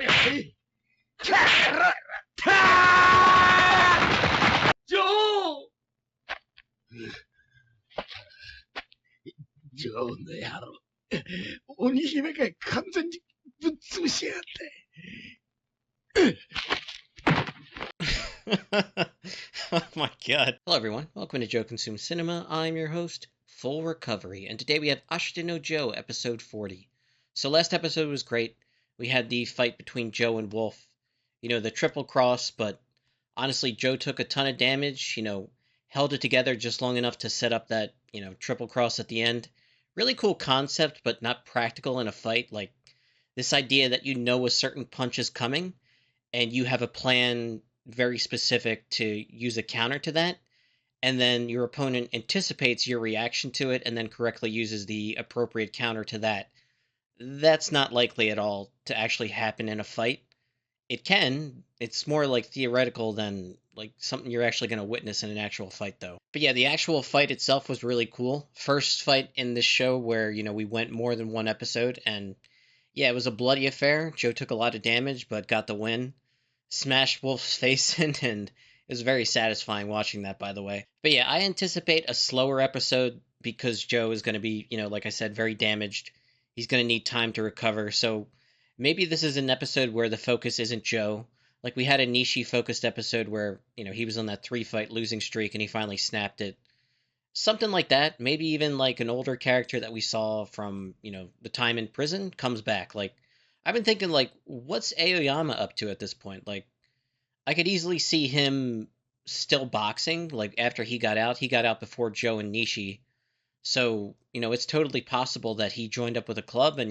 ジョーの野郎。鬼姫が完全にぶっ潰しやがって。Oh my god. Hello everyone, welcome to Joe Consumes Cinema. I'm your host, Full Recovery, and today we have Ashita no Joe, episode 40. So last episode was great. We had the fight between Joe and Wolf. You know, the triple cross, but honestly, Joe took a ton of damage, held it together just long enough to set up that, triple cross at the end. Really cool concept, but not practical in a fight. Like, this idea that you know a certain punch is coming, and you have a plan very specific to use a counter to that, and then your opponent anticipates your reaction to it and then correctly uses the appropriate counter to that. That's not likely at all to actually happen in a fight. It can. It's more like theoretical than like something you're actually going to witness in an actual fight, though. But yeah, the actual fight itself was really cool. First fight in this show where, we went more than one episode, and yeah, it was a bloody affair. Joe took a lot of damage, but got the win. Smashed Wolf's face in, and it was very satisfying watching that, by the way. But yeah, I anticipate a slower episode because Joe is going to be, like I said, very damaged. He's going to need time to recover, so maybe this is an episode where the focus isn't Joe. Like, we had a Nishi-focused episode where, he was on that 3-fight losing streak and he finally snapped it. Something like that. Maybe even, like, an older character that we saw from, the time in prison comes back. Like, I've been thinking, like, what's Aoyama up to at this point? Like, I could easily see him still boxing. Like, after he got out before Joe and Nishi. So, it's totally possible that he joined up with a club and,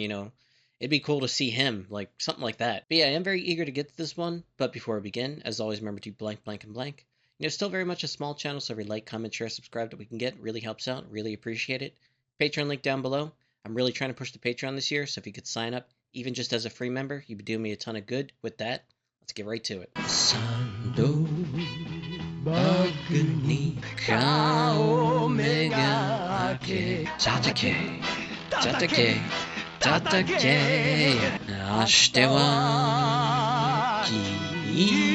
it'd be cool to see him, like, something like that. But yeah, I am very eager to get to this one. But before we begin, as always, remember to blank, blank, and blank. Still very much a small channel, so every like, comment, share, subscribe that we can get really helps out. Really appreciate it. Patreon link down below. I'm really trying to push the Patreon this year, so if you could sign up, even just as a free member, you'd be doing me a ton of good. With that, let's get right to it. Sando bagni ka omega ake tatake tatake tatake ashite wa kiito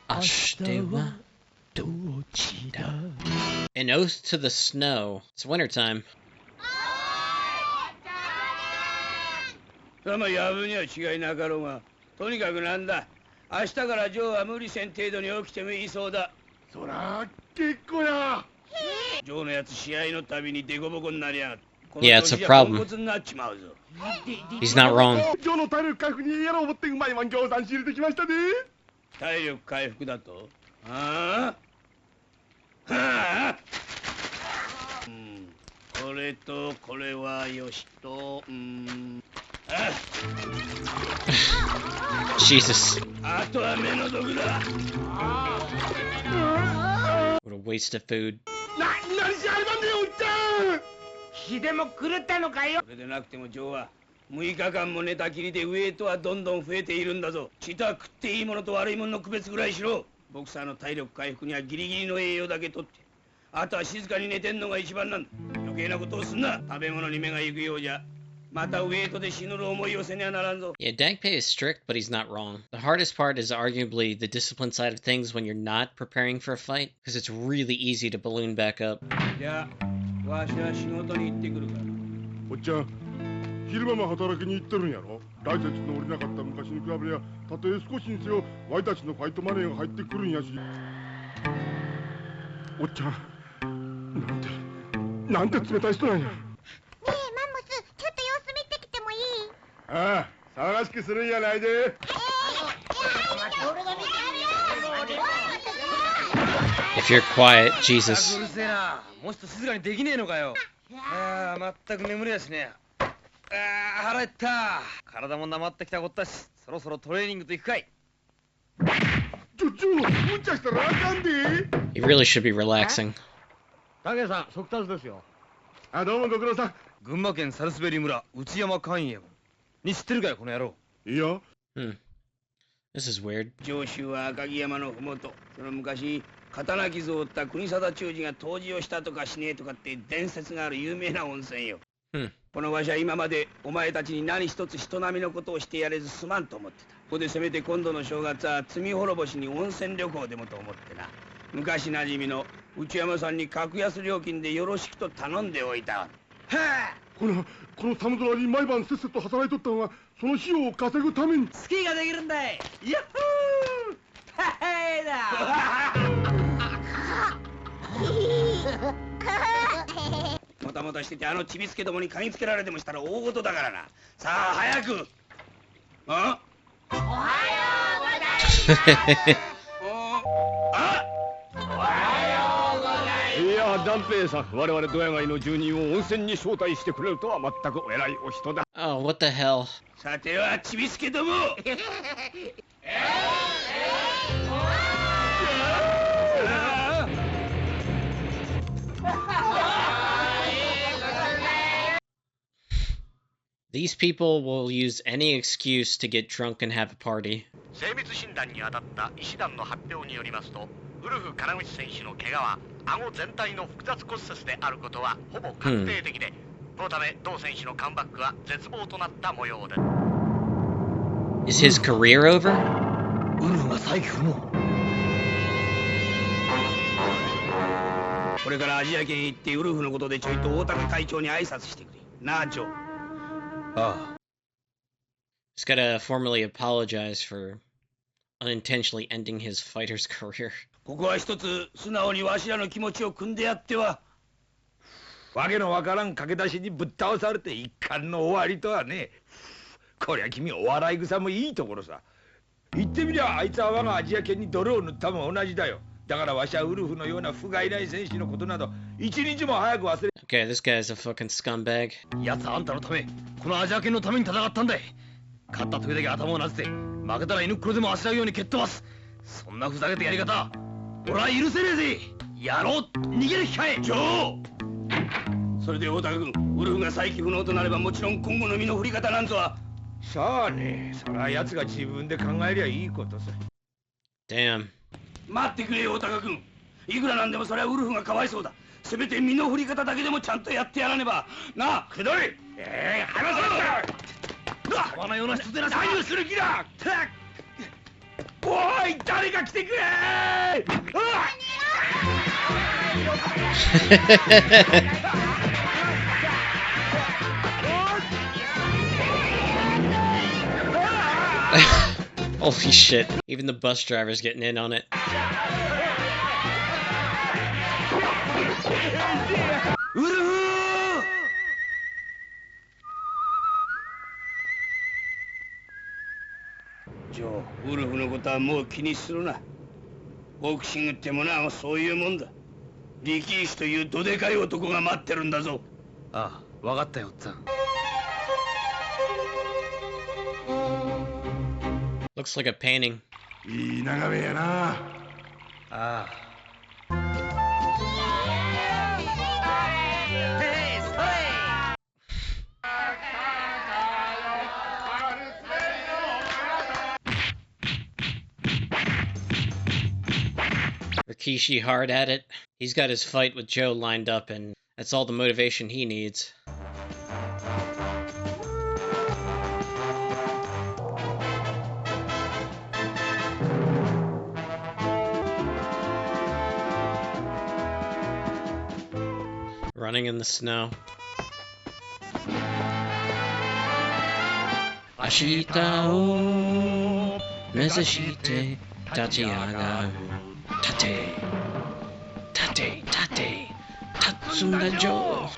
ashite wa dochida. An Oath to the Snow. It's wintertime. そのやぶには違いなかろうが、とにかくなんだ。明日からジョーは無理せん程度に起きてもいいそうだ。そら結構や。ジョーのやつ試合のたびにデコボコになりやがって。Yeah, it's a problem. He's not wrong. ジョーの体力回復にやろう思ってうまいワンギョウさん仕入れてきましたね。体力回復だと？ああ？はあ？これとこれはよしと、Jesus. あとは目の毒だ。What a waste of food. 何しあいばんでよ、おっちゃん。火でも狂ったのかよ。それでなくてもジョーは6日間も寝たきりでウエイトはどんどん増えているんだぞ。チタ食っていいものと悪いものの区別ぐらいしろ。ボクサーの体力回復にはギリギリの栄養だけとって、あとは静かに寝てんのが一番なんだ。余計なことをすんな。食べ物に目が行くようじゃ。Yeah, Dagpei is strict, but he's not wrong. The hardest part is arguably the discipline side of things when you're not preparing for a fight, because it's really easy to balloon back up. Yeah, わしは仕事に行ってくるから。おっちゃん、昼間も働きに行ってるんやろ。ライセンスの降りなかった昔に比べりゃ、たとえ少しにせよ、ワイたちのファイトマネーが入ってくるんやし。おっちゃん、なんて冷たい人なんや。ああ、騒がしくするんやないで。If you're quiet, Jesus. もうちょっと静かにできねえのかよ。ああ、まったく眠りやしねえ。ああ、腹減った。体もなまってきたこったし、そろそろトレーニングと行くかい。無茶したらあかんで。He really should be relaxing. 武さん、速達ですよ。あ、どうもご苦労さん。群馬県サルスベリ村内山寛永に知ってるかよ、この野郎。いいよ。This is weird. 上州は赤城山のふもと。その昔、刀傷を負った国定忠治が湯治をしたとかしねえとかって伝説がある有名な温泉よ。このわしは今までお前たちに何一つ人並みのことをしてやれずすまんと思ってた。ここでせめて今度の正月は罪滅ぼしに温泉旅行でもと思ってな。昔なじみの内山さんに格安料金でよろしくと頼んでおいた。はあ、この寒空に毎晩せっせと働いとったのはその費用を稼ぐために。スキーができるんだい。ヤッホー。はいだ。もたもたしててあのちびすけどもに嗅ぎつけられてもしたら大事だからな。さあ早く。あ？おはようございます。いや、段平さん、我々ドヤ街の住人を温泉に招待してくれるとは全くお偉いお人だ。Oh, what the hell? さてはちびすけども。These people will use any excuse to get drunk and have a party. 精密診断に当たった医師団の発表によりますと、ウルフ金口選手の怪我は顎全体の複雑骨折であることはほぼ確定的で、このため同選手のカムバックは絶望となった模様です。Is his career over? ウルフが再起不能。これからアジア圏へ行ってウルフのことでちょいと大高会長に挨拶してくれ。なあ、ジョー。ああ。He's gotta formally apologize for unintentionally ending his fighter's career. ここは一つ素直にわしらの気持ちを汲んでやっては。わけのわからん駆け出しにぶっ倒されて一巻の終わりとはね。こりゃ君お笑い草もいいところさ。言ってみりゃあいつは我がアジア圏に泥を塗ったも同じだよ。だからわしはウルフのような不甲斐ない選手のことなど一日も早く忘れ。Okay, this guy's a fucking scumbag. やつはあんたのため、このアジア圏のために戦ったんだい。勝った時だけ頭をなでて、負けたら犬っころでもあしらうように蹴っ飛ばす。そんなふざけたやり方、俺は許せねえぜ。やろう、逃げる機会。ジョー。それで大高君、ウルフが再起不能となればもちろん今後の身の振り方なんぞは。さあね、それは奴が自分で考えりゃいいことさ。Damn. 待ってくれよ大高君。いくらなんでもそれはウルフがかわいそうだ。せめて身の振り方だけでもちゃんとやってやらねば。なあ、くどい。離さ川のような人でなさい。何をする気だ。おい、誰か来てくれ。Holy shit. Even the bus driver's getting in on it.ジョー、ウルフのことはもう気にするな。ボクシングってものはそういうもんだ。力士というどでかい男が待ってるんだぞ。ああ、わかったよ、おっさん。Looks like a painting. いい眺めやな。ああ。Rikishi hard at it. He's got his fight with Joe lined up, and that's all the motivation he needs. Running in the snow. Ashita o mezashite tachiagaru tate tate tate tatsunda jo.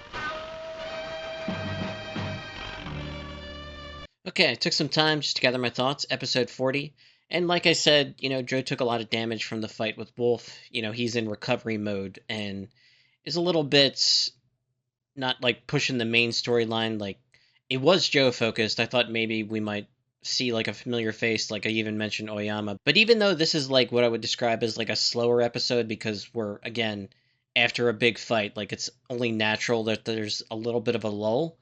Okay, I took some time just to gather my thoughts. Episode 40. And like I said, Joe took a lot of damage from the fight with Wolf. He's in recovery mode and is a little bit not like pushing the main storyline. Like, it was Joe focused. I thought maybe we might see like a familiar face, like I even mentioned Oyama. But even though this is like what I would describe as like a slower episode because we're, again, after a big fight, like it's only natural that there's a little bit of a lull.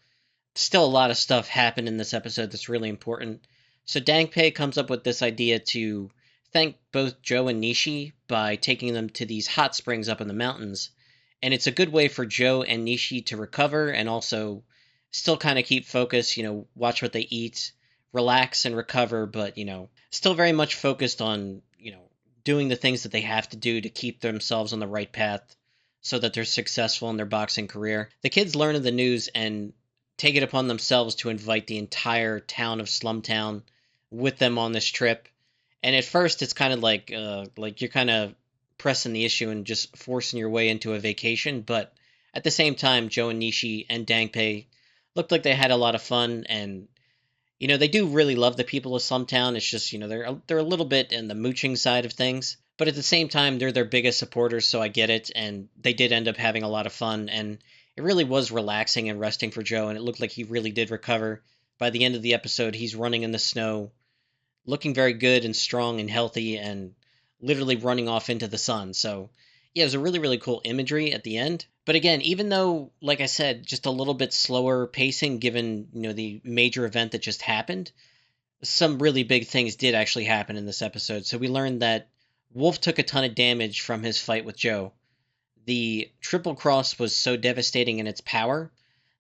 Still a lot of stuff happened in this episode that's really important. So Dangpei comes up with this idea to thank both Joe and Nishi by taking them to these hot springs up in the mountains. And it's a good way for Joe and Nishi to recover and also still kind of keep focus, watch what they eat, relax and recover, but, still very much focused on, doing the things that they have to do to keep themselves on the right path so that they're successful in their boxing career. The kids learn of the news and take it upon themselves to invite the entire town of Slumtown with them on this trip. And at first, it's kind of like you're kind of pressing the issue and just forcing your way into a vacation. But at the same time, Joe and Nishi and Dangpei looked like they had a lot of fun, and they do really love the people of Slumtown. It's just they're a little bit in the mooching side of things, but at the same time, they're their biggest supporters, so I get it. And they did end up having a lot of fun, and it really was relaxing and resting for Joe, and it looked like he really did recover. By the end of the episode, he's running in the snow, looking very good and strong and healthy, and literally running off into the sun. So, yeah, it was a really, really cool imagery at the end. But again, even though, like I said, just a little bit slower pacing given, the major event that just happened, some really big things did actually happen in this episode. So we learned that Wolf took a ton of damage from his fight with Joe. The triple cross was so devastating in its power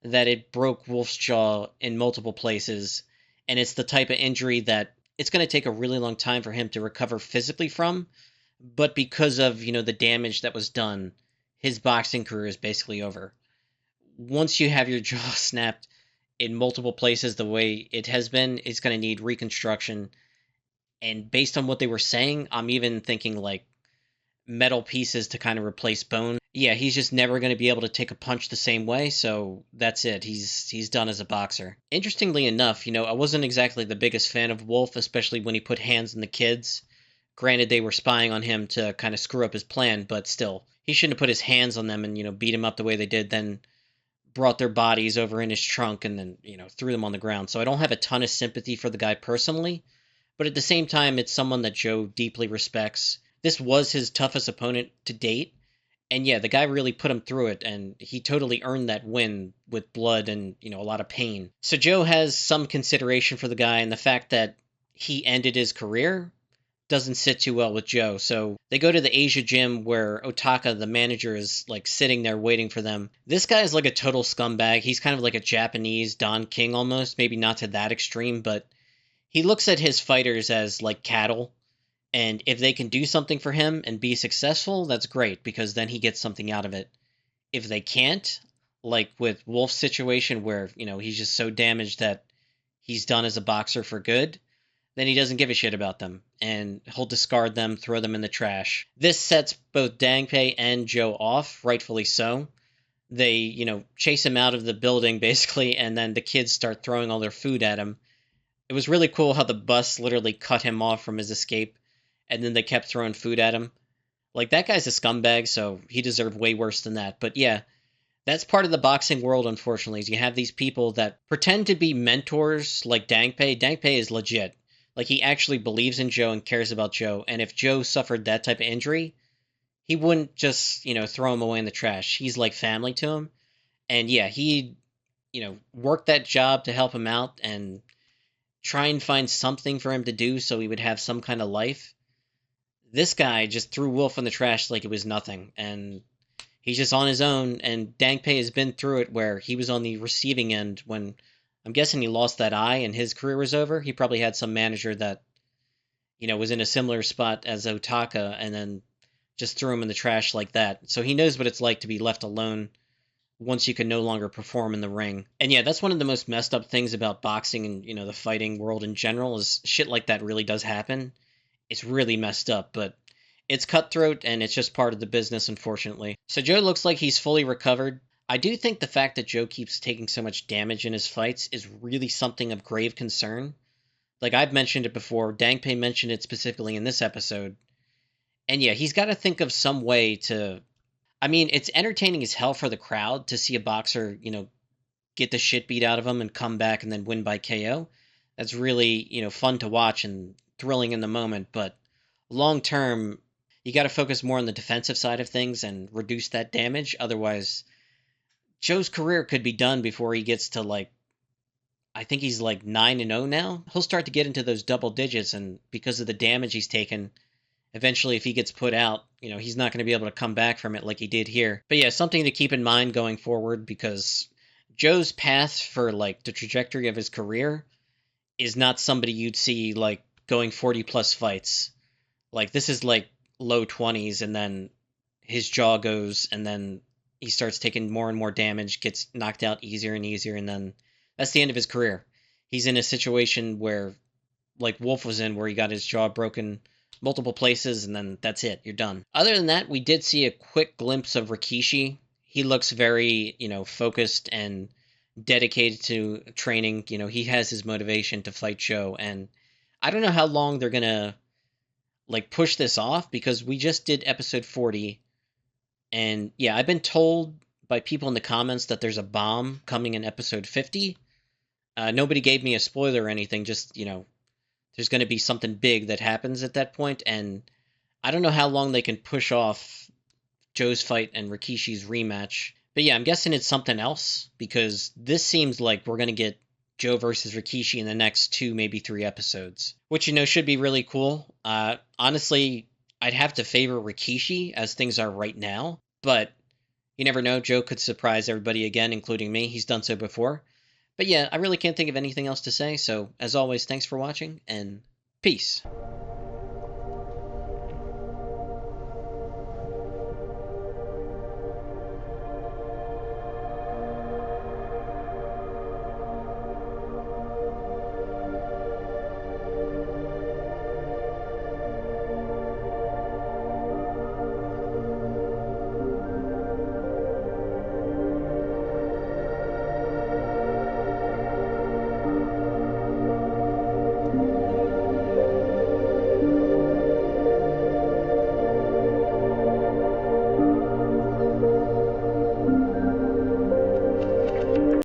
that it broke Wolf's jaw in multiple places, and it's the type of injury that it's going to take a really long time for him to recover physically from, but because of, the damage that was done, his boxing career is basically over. Once you have your jaw snapped in multiple places the way it has been, it's going to need reconstruction. And based on what they were saying, I'm even thinking like metal pieces to kind of replace bone. Yeah, he's just never going to be able to take a punch the same way, so that's it. He's done as a boxer. Interestingly enough, I wasn't exactly the biggest fan of Wolf, especially when he put hands on the kids. Granted, they were spying on him to kind of screw up his plan, but still, he shouldn't have put his hands on them and, beat him up the way they did, then brought their bodies over in his trunk and then, threw them on the ground. So I don't have a ton of sympathy for the guy personally, but at the same time, it's someone that Joe deeply respects. This was his toughest opponent to date, and yeah, the guy really put him through it, and he totally earned that win with blood and, a lot of pain. So Joe has some consideration for the guy, and the fact that he ended his career doesn't sit too well with Joe. So they go to the Asia gym where Otaka, the manager, is like sitting there waiting for them. This guy is like a total scumbag. He's kind of like a Japanese Don King almost, maybe not to that extreme, but he looks at his fighters as like cattle. And if they can do something for him and be successful, that's great, because then he gets something out of it. If they can't, like with Wolf's situation where, he's just so damaged that he's done as a boxer for good, then he doesn't give a shit about them, and he'll discard them, throw them in the trash. This sets both Dangpei and Joe off, rightfully so. They, chase him out of the building, basically, and then the kids start throwing all their food at him. It was really cool how the bus literally cut him off from his escape, and then they kept throwing food at him. Like, that guy's a scumbag, so he deserved way worse than that. But yeah, that's part of the boxing world, unfortunately, is you have these people that pretend to be mentors, like Dangpei. Dangpei is legit. Like, he actually believes in Joe and cares about Joe, and if Joe suffered that type of injury, he wouldn't just, throw him away in the trash. He's like family to him. And yeah, he, worked that job to help him out and try and find something for him to do so he would have some kind of life. This guy just threw Wolf in the trash like it was nothing, and he's just on his own, and Dangpei has been through it where he was on the receiving end when I'm guessing he lost that eye and his career was over. He probably had some manager that, was in a similar spot as Otaka and then just threw him in the trash like that. So he knows what it's like to be left alone once you can no longer perform in the ring. And yeah, that's one of the most messed up things about boxing and, the fighting world in general is shit like that really does happen. It's really messed up, but it's cutthroat and it's just part of the business, unfortunately. So Joe looks like he's fully recovered. I do think the fact that Joe keeps taking so much damage in his fights is really something of grave concern. Like, I've mentioned it before, Dangpei mentioned it specifically in this episode. And yeah, he's got to think of some way to... I mean, it's entertaining as hell for the crowd to see a boxer, get the shit beat out of him and come back and then win by KO. That's really, fun to watch and thrilling in the moment, but long term, you got to focus more on the defensive side of things and reduce that damage. Otherwise, Joe's career could be done before he gets to I think he's 9-0 now. He'll start to get into those double digits, and because of the damage he's taken, eventually if he gets put out, he's not going to be able to come back from it like he did here. But yeah, something to keep in mind going forward, because Joe's path for, like, the trajectory of his career is not somebody you'd see, like, going 40-plus fights. Like, this is, like, low 20s, and then his jaw goes, and then he starts taking more and more damage, gets knocked out easier and easier, and then that's the end of his career. He's in a situation where, like Wolf was in, where he got his jaw broken multiple places, and then that's it. You're done. Other than that, we did see a quick glimpse of Rikishi. He looks very, focused and dedicated to training. He has his motivation to fight Joe, and I don't know how long they're gonna, like, push this off, because we just did episode 40, and yeah, I've been told by people in the comments that there's a bomb coming in episode 50. Nobody gave me a spoiler or anything, just, there's going to be something big that happens at that point, and I don't know how long they can push off Joe's fight and Rikishi's rematch. But yeah, I'm guessing it's something else, because this seems like we're going to get Joe versus Rikishi in the next 2, maybe 3 episodes, which, should be really cool. Honestly, I'd have to favor Rikishi as things are right now, but you never know. Joe could surprise everybody again, including me. He's done so before. But yeah, I really can't think of anything else to say, so as always, thanks for watching, and peace.